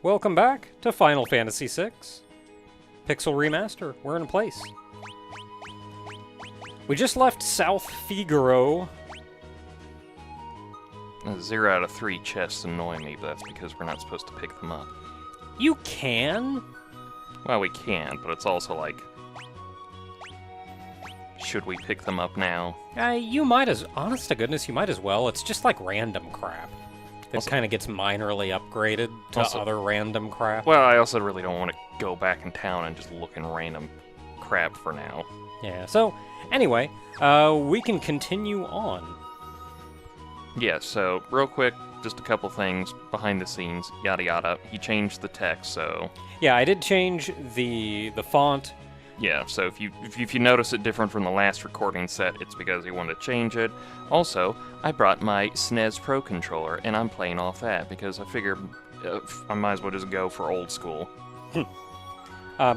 Welcome back to Final Fantasy VI. Pixel Remaster, we're in place. We just left South Figaro. 0 out of 3 chests annoy me, but that's because we're not supposed to pick them up. You can? Well, we can, but it's also like... Should we pick them up now? You might as... Honest to goodness, you might as well. It's just like random crap. It kind of gets minorly upgraded to other random crap. Well, I also really don't want to go back in town and just look in random crap for now. Yeah, so, anyway, we can continue on. Yeah, so, real quick, just a couple things behind the scenes, yada yada. He changed the text, so... Yeah, I did change the font. Yeah, so if you notice it different from the last recording set, it's because he wanted to change it. Also, I brought my SNES Pro controller, and I'm playing off that, because I figured I might as well just go for old school.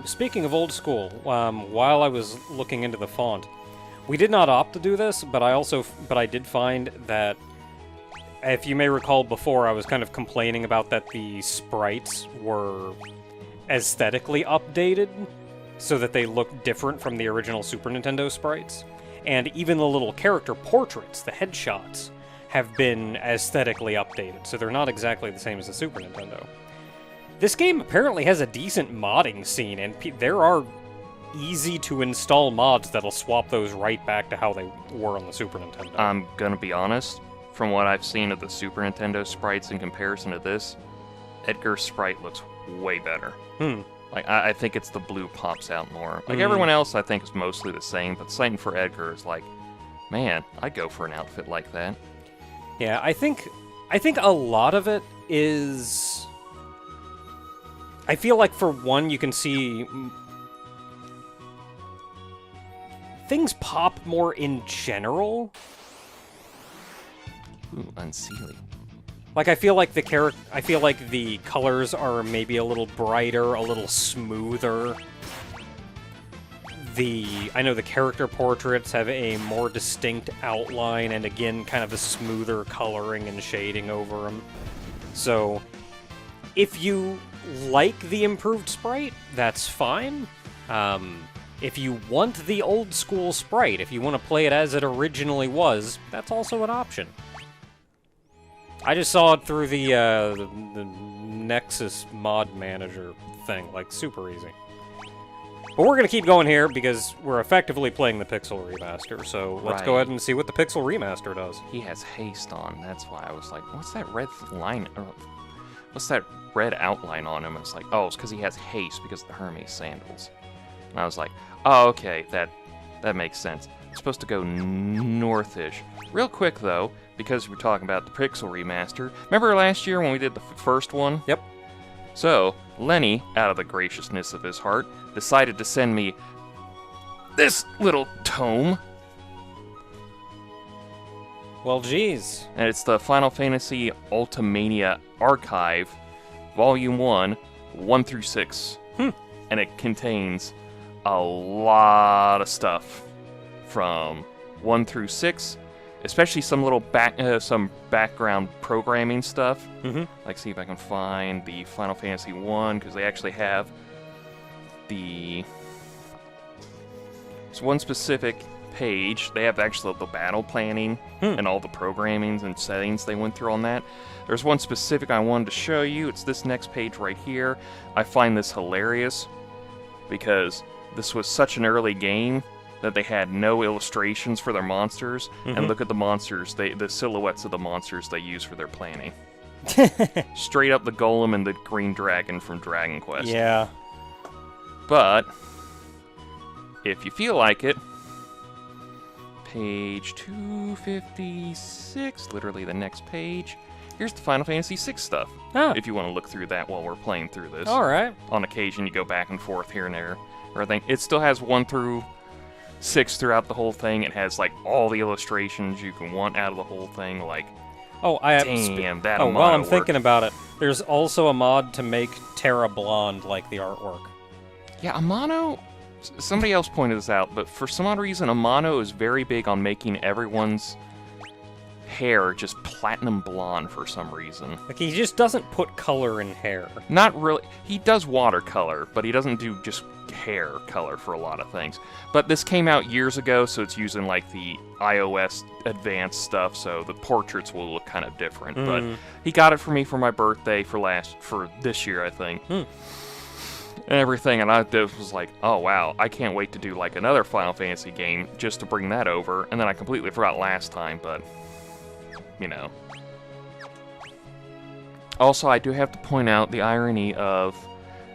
Speaking of old school, while I was looking into the font, we did not opt to do this, but I did find that, if you may recall before, I was kind of complaining about that the sprites were aesthetically updated, so that they look different from the original Super Nintendo sprites. And even the little character portraits, the headshots, have been aesthetically updated, so they're not exactly the same as the Super Nintendo. This game apparently has a decent modding scene, and there are easy-to-install mods that'll swap those right back to how they were on the Super Nintendo. I'm gonna be honest, from what I've seen of the Super Nintendo sprites in comparison to this, Edgar's sprite looks way better. Like, I think it's the blue pops out more. Like, everyone else I think is mostly the same, but something for Edgar is like, man, I'd go for an outfit like that. Yeah, I think a lot of it is... I feel like, for one, you can see... things pop more in general. Ooh, unseelie. Like, I feel like the colors are maybe a little brighter, a little smoother. I know the character portraits have a more distinct outline, and again, kind of a smoother coloring and shading over them. So, if you like the improved sprite, that's fine. If you want the old school sprite, if you want to play it as it originally was, that's also an option. I just saw it through the Nexus mod manager thing, like, super easy. But we're going to keep going here, because we're effectively playing the Pixel Remaster, so let's go ahead and see what the Pixel Remaster does. He has haste on, that's why I was like, what's that red line, what's that red outline on him? I was like, oh, it's because he has haste because of the Hermes sandals. And I was like, oh, okay, that makes sense. I'm supposed to go northish. Real quick, though, because we're talking about the Pixel Remaster. Remember last year when we did the first one? Yep. So, Lenny, out of the graciousness of his heart, decided to send me this little tome. Well, geez. And it's the Final Fantasy Ultimania Archive, Volume 1, 1 through 6. And it contains a lot of stuff from 1 through 6, especially some little some background programming stuff. Like, see if I can find the Final Fantasy 1, because they actually have it's one specific page. They have actually the battle planning and all the programmings and settings they went through on that. There's one specific I wanted to show you. It's this next page right here. I find this hilarious because this was such an early game that they had no illustrations for their monsters, and look at the monsters, the silhouettes of the monsters they use for their planning. Straight up the Golem and the Green Dragon from Dragon Quest. Yeah. But, if you feel like it, page 256, literally the next page, here's the Final Fantasy VI stuff. If you want to look through that while we're playing through this. Alright. On occasion, you go back and forth here and there. Everything. It still has 1 through 6 throughout the whole thing. It has, like, all the illustrations you can want out of the whole thing. Like, damn, that Oh, Amano while I'm work. thinking about it, there's also a mod to make Terra blonde like the artwork. Yeah, Amano, somebody else pointed this out, but for some odd reason, Amano is very big on making everyone's hair just platinum blonde for some reason. Like, he just doesn't put color in hair. Not really. He does watercolor, but he doesn't do just hair color for a lot of things. But this came out years ago, so it's using like the iOS advanced stuff, so the portraits will look kind of different. But he got it for me for my birthday for this year, I think. And everything, and I was like, oh wow, I can't wait to do like another Final Fantasy game just to bring that over. And then I completely forgot last time, but you know. Also, I do have to point out the irony of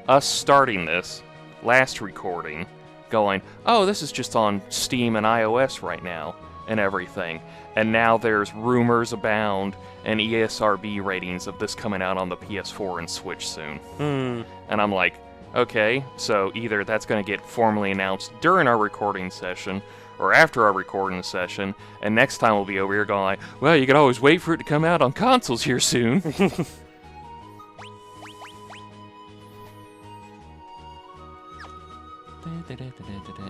us starting this last recording, going, oh, this is just on Steam and iOS right now, and everything. And now there's rumors abound and ESRB ratings of this coming out on the PS4 and Switch soon. And I'm like, okay, so either that's going to get formally announced during our recording session, or after our recording session, and next time we'll be over here going like, well, you can always wait for it to come out on consoles here soon.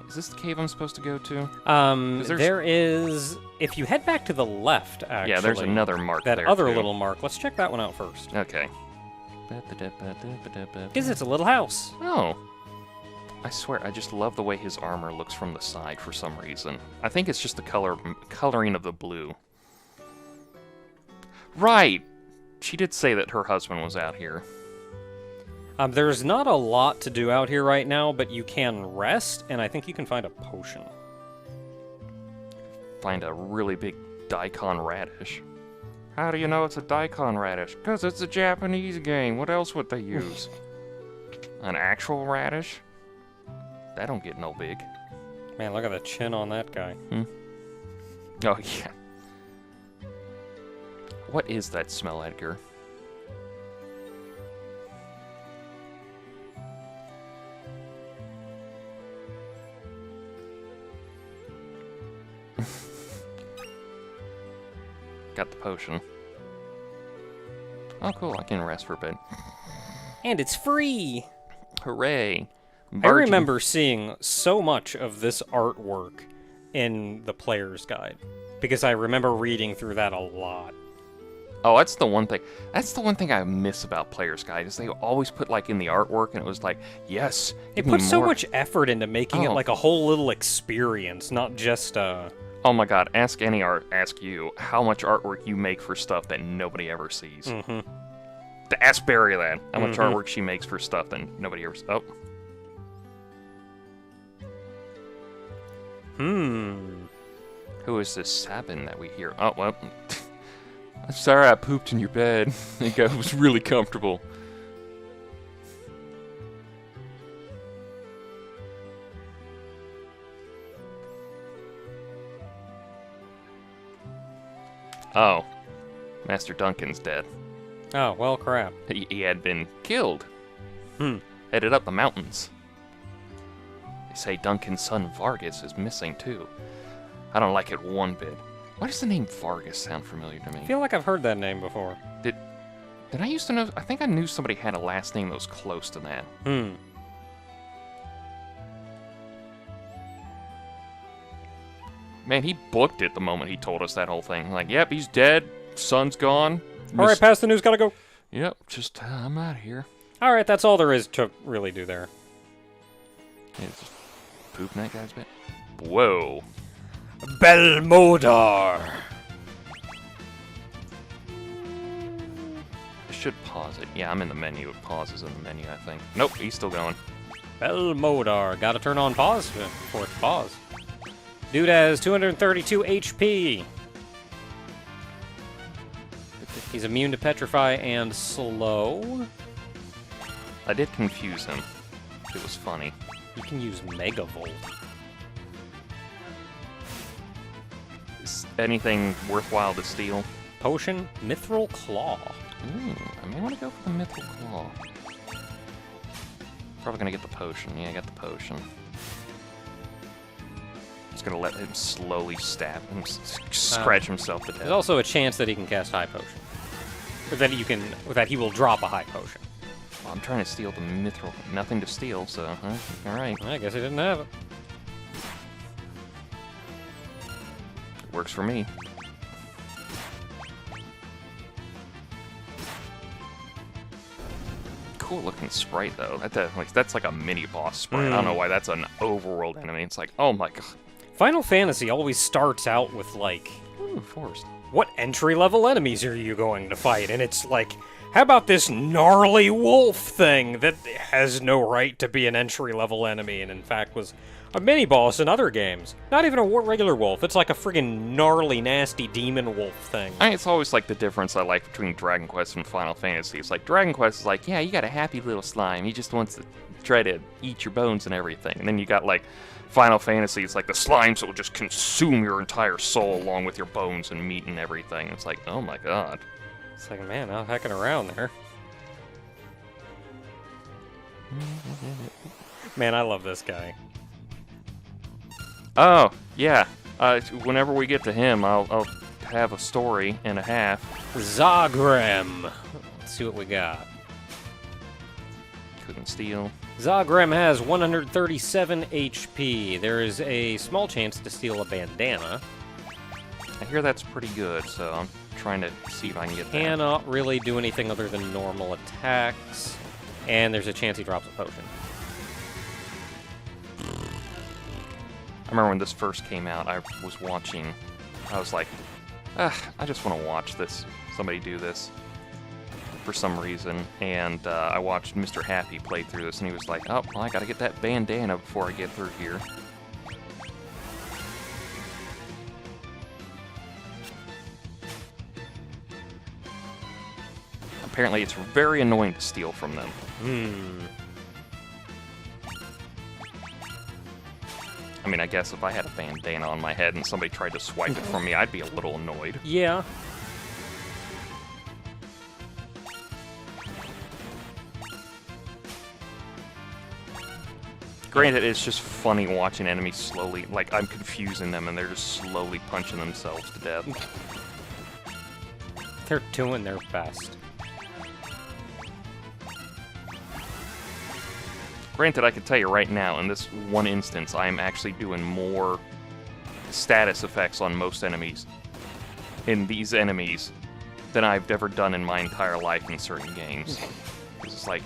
Is this the cave I'm supposed to go to? There is... If you head back to the left, actually... Yeah, there's another mark that there, other too. little mark. Let's check that one out first. Okay. Because it's a little house. Oh. I swear, I just love the way his armor looks from the side for some reason. I think it's just the coloring of the blue. Right! She did say that her husband was out here. There's not a lot to do out here right now, but you can rest, and I think you can find a potion. Find a really big daikon radish. How do you know it's a daikon radish? Because it's a Japanese game. What else would they use? An actual radish? That don't get no big. Man, look at the chin on that guy. Oh, yeah. What is that smell, Edgar? Got the potion. Oh, cool. I can rest for a bit. And it's free! Hooray. I remember seeing so much of this artwork in the player's guide, because I remember reading through that a lot. Oh, that's the one thing. That's the one thing I miss about player's guide, is they always put like in the artwork, and it was like, yes, They give me put so more. much effort into making it like a whole little experience, not just Oh my god, ask you how much artwork you make for stuff that nobody ever sees. Ask Barry that. How much artwork she makes for stuff that nobody ever sees. Oh. Who is this Sabin that we hear? Oh, well. I'm sorry I pooped in your bed. I think I was really comfortable. Oh. Master Duncan's dead. Oh, well, crap. He had been killed. Headed up the mountains. They say Duncan's son Vargas is missing too. I don't like it one bit. Why does the name Vargas sound familiar to me? I feel like I've heard that name before. Did I used to know? I think I knew somebody had a last name that was close to that. Man, he booked it the moment he told us that whole thing. Like, yep, he's dead. Son's gone. All right, pass the news. Gotta go. Yep, just I'm out of here. All right, that's all there is to really do there. Yeah, just poop in that guy's bed. Whoa. Belmodar. I should pause it. Yeah, I'm in the menu. It pauses in the menu, I think. Nope, he's still going. Belmodar. Gotta turn on pause for it to pause. Dude has 232 HP. He's immune to petrify and slow. I did confuse him. It was funny. You can use Megavolt. Is anything worthwhile to steal? Potion, Mithril Claw. Ooh, I may want to go for the Mithril Claw. Probably gonna get the potion. Yeah, I got the potion. Just gonna let him slowly stab him, scratch himself to death. There's also a chance that he can cast High Potion. Or that he will drop a High Potion. Well, I'm trying to steal the Mithril. Nothing to steal, so, alright. I guess he didn't have it. Works for me. cool looking sprite though. That's like a mini boss sprite. I don't know why that's an overworld enemy. It's like, oh my god. Final Fantasy always starts out with like, Ooh, forest. what entry-level enemies are you going to fight? And it's like, how about this gnarly wolf thing that has no right to be an entry-level enemy and in fact was a mini-boss in other games? Not even a regular wolf, it's like a friggin' gnarly, nasty demon wolf thing. It's always like the difference I like between Dragon Quest and Final Fantasy. It's like Dragon Quest is like, yeah, you got a happy little slime. He just wants to try to eat your bones and everything. And then you got like Final Fantasy, it's like the slimes that will just consume your entire soul along with your bones and meat and everything. It's like, oh my god. It's like, man, I'm hacking around there. Man, I love this guy. Oh, yeah. Whenever we get to him, I'll have a story and a half. Zaghrem. Let's see what we got. Couldn't steal. Zaghrem has 137 HP. There is a small chance to steal a bandana. I hear that's pretty good, so I'm trying to see if I can get that. Cannot really do anything other than normal attacks. And there's a chance he drops a potion. I remember when this first came out, I was watching. I was like, I just want to watch this. Somebody do this. For some reason. And I watched Mr. Happy play through this, and he was like, oh, well, I gotta get that bandana before I get through here. Apparently, it's very annoying to steal from them. I mean, I guess if I had a bandana on my head and somebody tried to swipe it from me, I'd be a little annoyed. Yeah. Granted, it's just funny watching enemies slowly, like, I'm confusing them and they're just slowly punching themselves to death. They're doing their best. Granted, I can tell you right now, in this one instance, I am actually doing more status effects on most enemies in these enemies than I've ever done in my entire life in certain games. It's like...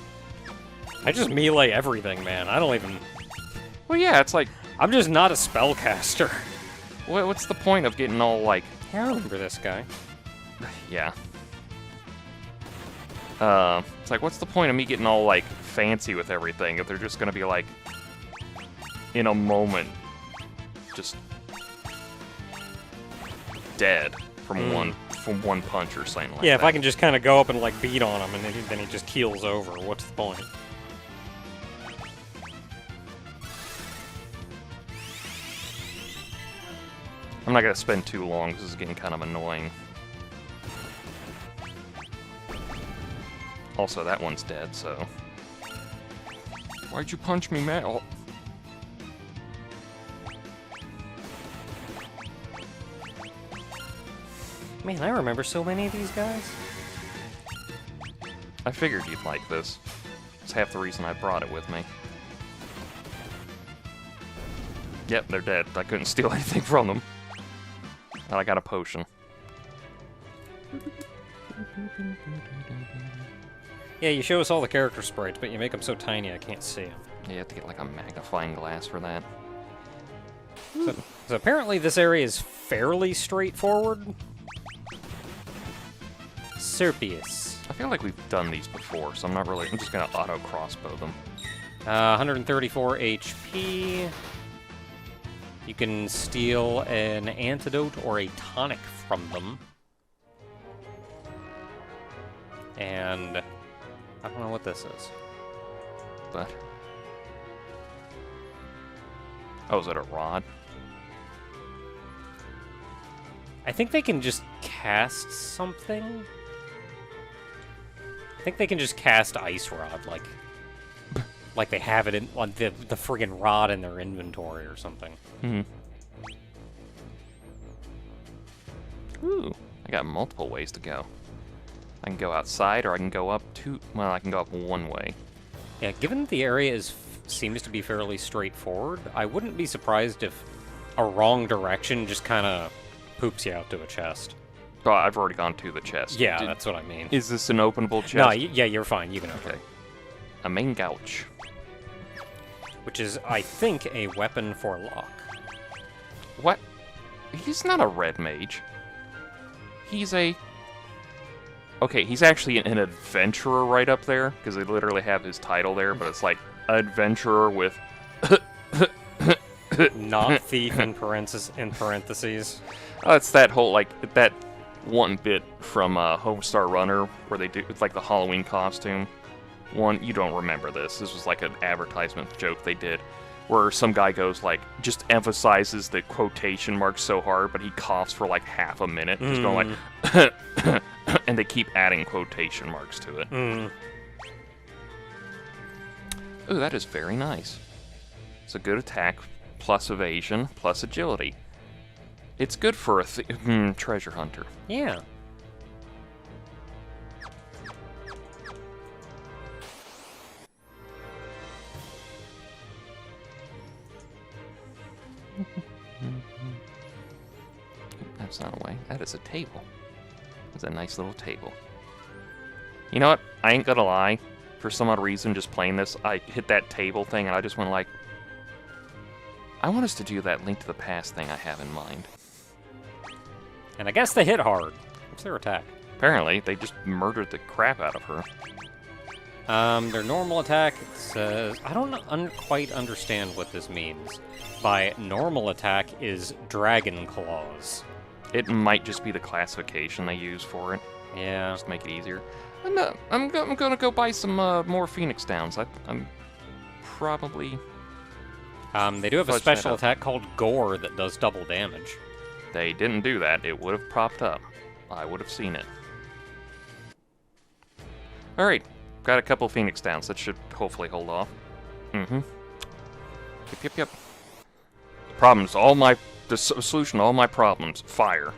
I just melee everything, man. I don't even... Well, yeah, it's like... I'm just not a spellcaster. What's the point of getting all, like... I remember this guy. Yeah. It's like, what's the point of me getting all, like, fancy with everything if they're just gonna be, like, in a moment, just dead from one punch or something like that. Yeah, if I can just kind of go up and, like, beat on him and then he just keels over, what's the point? I'm not gonna spend too long, because this is getting kind of annoying. Also, that one's dead, so... Why'd you punch me, man? Oh. Man, I remember so many of these guys. I figured you'd like this. It's half the reason I brought it with me. Yep, they're dead. I couldn't steal anything from them. And I got a potion. Yeah, you show us all the character sprites, but you make them so tiny I can't see them. Yeah, you have to get like a magnifying glass for that. So apparently this area is fairly straightforward. Serpius. I feel like we've done these before, so I'm just gonna auto crossbow them. 134 HP. You can steal an antidote or a tonic from them. And I don't know what this is. But oh, is it a rod? I think they can just cast something. I think they can just cast Ice Rod, like they have it in on the friggin' rod in their inventory or something. Ooh, I got multiple ways to go. I can go outside, or I can go up well, I can go up one way. Yeah, given that the area seems to be fairly straightforward, I wouldn't be surprised if a wrong direction just kind of poops you out to a chest. Oh, I've already gone to the chest. Yeah, that's what I mean. Is this an openable chest? No, yeah, you're fine. You can open Okay. it. A main gouge. Which is, I think, a weapon for luck. What? He's not a red mage. He's a... Okay, he's actually an adventurer right up there, because they literally have his title there, but it's like, adventurer with... Not thief in parentheses. Oh, it's that whole, like, that one bit from Homestar Runner, where they do, it's like the Halloween costume. One, you don't remember this. This was like an advertisement joke they did, where some guy goes, like, just emphasizes the quotation marks so hard, but he coughs for like half a minute, just going like, and they keep adding quotation marks to it. Ooh, that is very nice. It's a good attack, plus evasion, plus agility. It's good for a treasure hunter. Yeah. That's not a way. That is a table. It's a nice little table. You know what? I ain't gonna lie. For some odd reason, just playing this, I hit that table thing and I just went like, I want us to do that Link to the Past thing I have in mind. And I guess they hit hard. What's their attack? Apparently, they just murdered the crap out of her. Their normal attack says... I don't quite understand what this means. By normal attack is Dragon Claws. It might just be the classification they use for it. Yeah. Just to make it easier. I'm gonna go buy some more Phoenix Downs. I'm probably... They do have a special attack called Gore that does double damage. They didn't do that. It would have popped up. I would have seen it. Alright. Got a couple Phoenix Downs. That should hopefully hold off. Yep. The problems, the solution to all my problems, fire.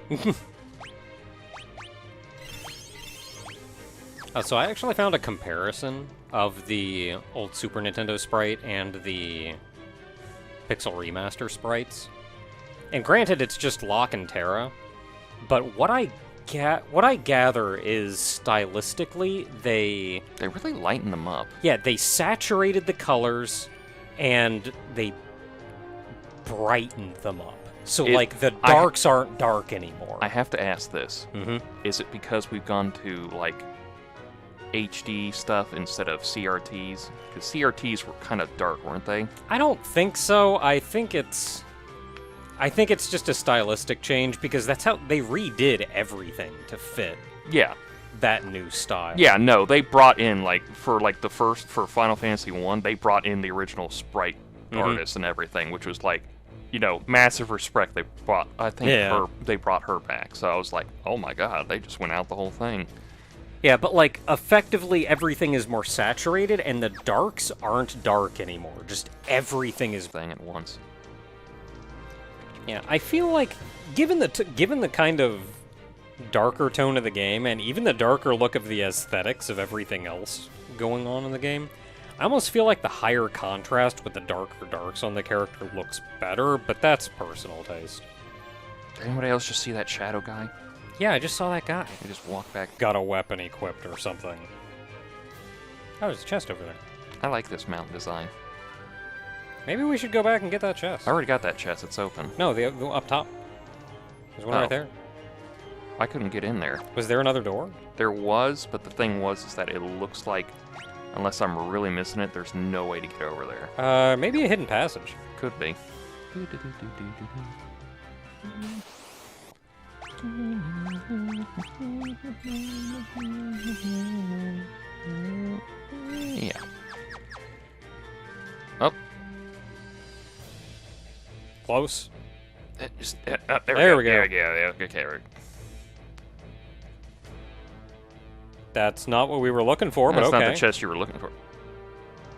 So I actually found a comparison of the old Super Nintendo sprite and the Pixel Remaster sprites. And granted, it's just Locke and Terra, but what I gather is stylistically they really lighten them up. Yeah, they saturated the colors and they brightened them up. So like the darks aren't dark anymore. I have to ask this. Is it because we've gone to like HD stuff instead of CRTs? Because CRTs were kind of dark, weren't they? I don't think so. I think it's just a stylistic change because that's how they redid everything to fit. Yeah. That new style. Yeah, no, they brought in for Final Fantasy 1, they brought in the original sprite artist and everything, which was like, you know, massive respect. They brought they brought her back. So I was like, "Oh my god, they just went out the whole thing." Yeah, but like effectively everything is more saturated and the darks aren't dark anymore. Just everything is thing at once. Yeah, I feel like given the kind of darker tone of the game and even the darker look of the aesthetics of everything else going on in the game, I almost feel like the higher contrast with the darker darks on the character looks better, but that's personal taste. Did anybody else just see that shadow guy? Yeah, I just saw that guy. He just walked back. Got a weapon equipped or something. Oh, there's a chest over there. I like this mount design. Maybe we should go back and get that chest. I already got that chest. It's open. No, the up top. There's one right there. I couldn't get in there. Was there another door? There was, but the thing is that it looks like, unless I'm really missing it, there's no way to get over there. Maybe a hidden passage. Could be. Yeah. Oh. Close. There we go. There we go. Okay. That's not what we were looking for, but That's okay. not the chest you were looking for.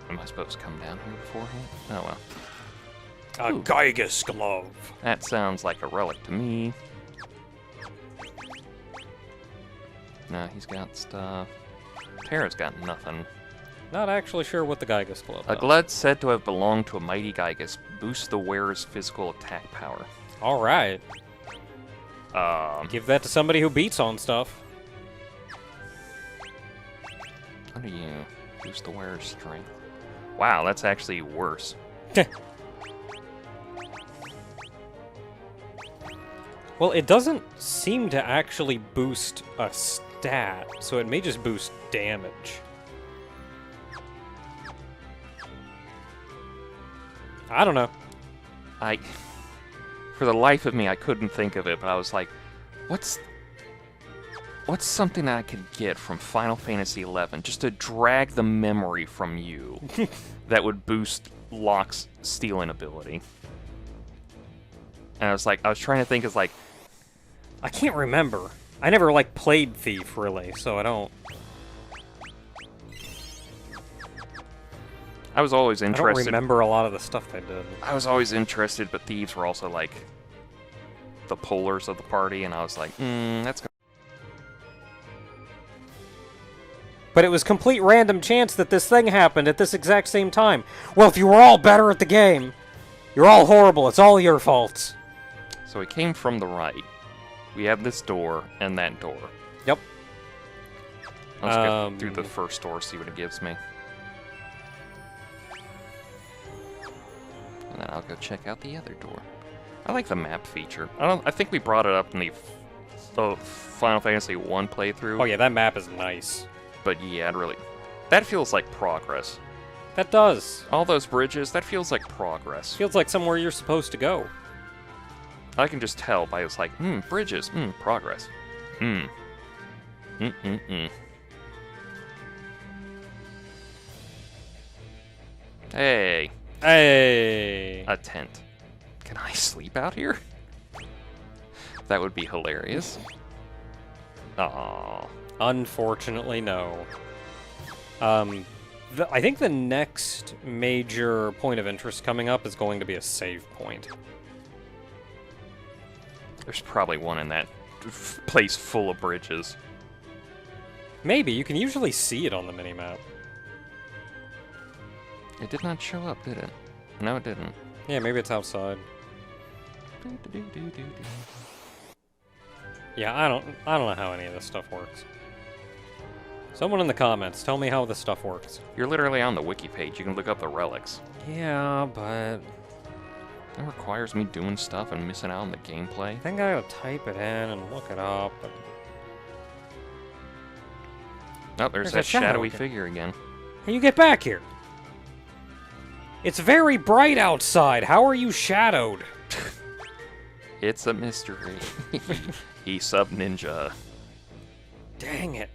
Am I supposed to come down here beforehand? Oh well. A Gygus glove. That sounds like a relic to me. No, he's got stuff. Terra's got nothing. Not actually sure what the Gygus glove A does. glove said to have belonged to a mighty Gygus boosts the wearer's physical attack power. All right. Give that to somebody who beats on stuff. Under you. Boost the wearer's strength. Wow, that's actually worse. Well, it doesn't seem to actually boost a stat, so it may just boost damage. I don't know. For the life of me, I couldn't think of it, but I was like, what's something that I could get from Final Fantasy XI just to drag the memory from you that would boost Locke's stealing ability? And I was trying to think of like, I can't remember. I never, like, played Thief, really, so I don't... I was always I interested. don't remember a lot of the stuff they did. I was always interested, but thieves were also like the pullers of the party, and I was like, that's good. But it was complete random chance that this thing happened at this exact same time. Well, if you were all better at the game, you're all horrible. It's all your fault. So we came from the right. We have this door and that door. Yep. Let's go through the first door, see what it gives me. And then I'll go check out the other door. I like the map feature. I think we brought it up in the Final Fantasy 1 playthrough. Oh yeah, that map is nice. But yeah, that feels like progress. That does. All those bridges, that feels like progress. Feels like somewhere you're supposed to go. I can just tell by it's like, bridges, progress. Hey. Hey. A tent. Can I sleep out here? That would be hilarious. Aww. Unfortunately, no. I think the next major point of interest coming up is going to be a save point. There's probably one in that place full of bridges. Maybe. You can usually see it on the minimap. It did not show up, did it? No, it didn't. Yeah, maybe it's outside. Yeah, I don't know how any of this stuff works. Someone in the comments, tell me how this stuff works. You're literally on the wiki page. You can look up the relics. Yeah, but... That requires me doing stuff and missing out on the gameplay. I think I gotta type it in and look it up. But... Oh, there's that shadowy figure again. How you get back here? It's very bright outside. How are you shadowed? It's a mystery. He sub-ninja. Dang it.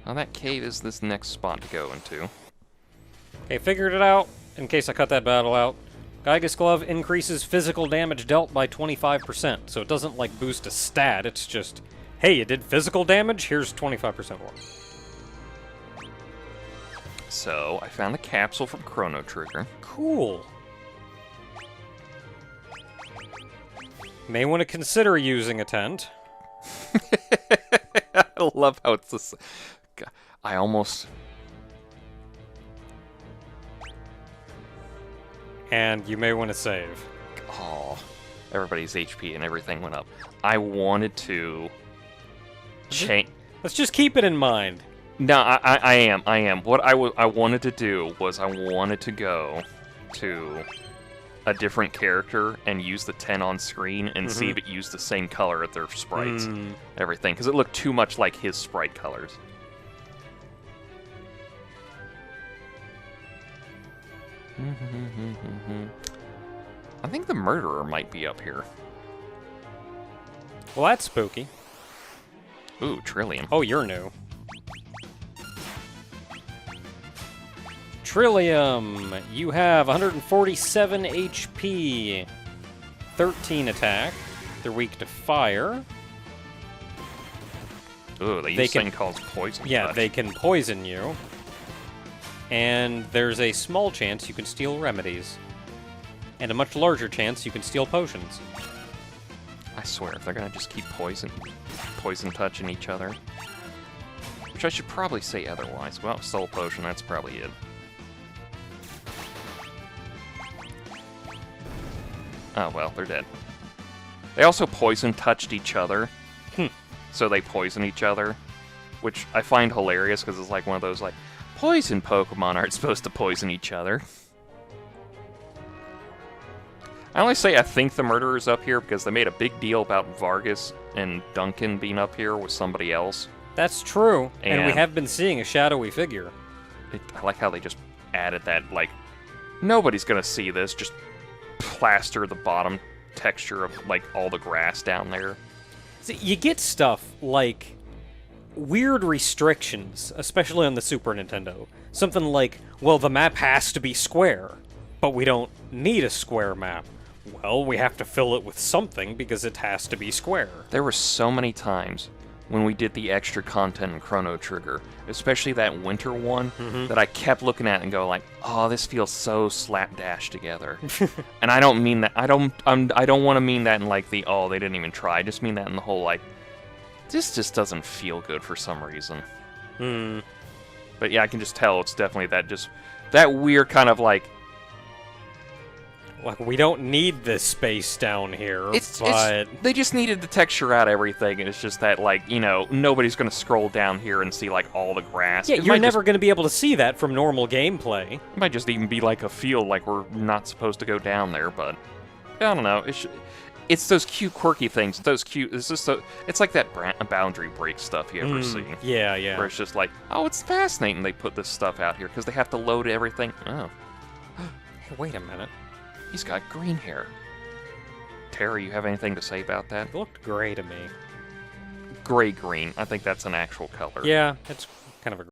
Well, that cave is this next spot to go into. Okay, figured it out. In case I cut that battle out. Gygus Glove increases physical damage dealt by 25%. So it doesn't, like, boost a stat. It's just, hey, you did physical damage? Here's 25% more. So, I found the capsule from Chrono Trigger. Cool. May want to consider using a tent. I love how it's this... I almost... And you may want to save. Oh, everybody's HP and everything went up. I wanted to... change... Let's just keep it in mind. No, I am. What I wanted to do was I wanted to go to a different character and use the 10 on screen and see if it used the same color as their sprites. Everything, because it looked too much like his sprite colors. I think the murderer might be up here. Well, that's spooky. Ooh, Trillium. Oh, you're new. Trillium, you have 147 HP, 13 attack. They're weak to fire. Ooh, they use this thing called poison. Yeah, touch. they can poison you. And there's a small chance you can steal remedies. And a much larger chance you can steal potions. I swear, if they're gonna just keep poison touching each other. Which I should probably say otherwise. Well, soul potion, that's probably it. Oh, well, they're dead. They also poison touched each other. So they poison each other. which I find hilarious because it's like one of those like poison Pokemon aren't supposed to poison each other. I only say I think the murderer's up here because they made a big deal about Vargas and Duncan being up here with somebody else. That's true, and we And- have been seeing a shadowy figure. I like how they just added that, like, nobody's gonna see this, just plaster the bottom texture of, like, all the grass down there. See, you get stuff like weird restrictions, especially on the Super Nintendo. Something like, well, the map has to be square, but we don't need a square map. Well, we have to fill it with something because it has to be square. There were so many times when we did the extra content in Chrono Trigger, especially that winter one, that I kept looking at and go like, "Oh, this feels so slapdash together." And I don't mean that. I don't want to mean that in like the "oh, they didn't even try." I just mean that in the whole like, this just doesn't feel good for some reason. But yeah, I can just tell it's definitely that weird kind of like. Like, we don't need this space down here, but... They just needed to texture out everything, and it's just that, like, you know, nobody's going to scroll down here and see, like, all the grass. Yeah, It you're might never going to be able to see that from normal gameplay. It might just even be, like, a field, like, we're not supposed to go down there, but... I don't know. It's those cute, quirky things. It's like that boundary break stuff you ever see. Yeah, yeah. Where it's just like, oh, it's fascinating they put this stuff out here, because they have to load everything. Oh, Hey, wait a minute. he's got green hair. Terry, you have anything to say about that? It looked gray to me. Gray-green. I think that's an actual color. Yeah, it's kind of a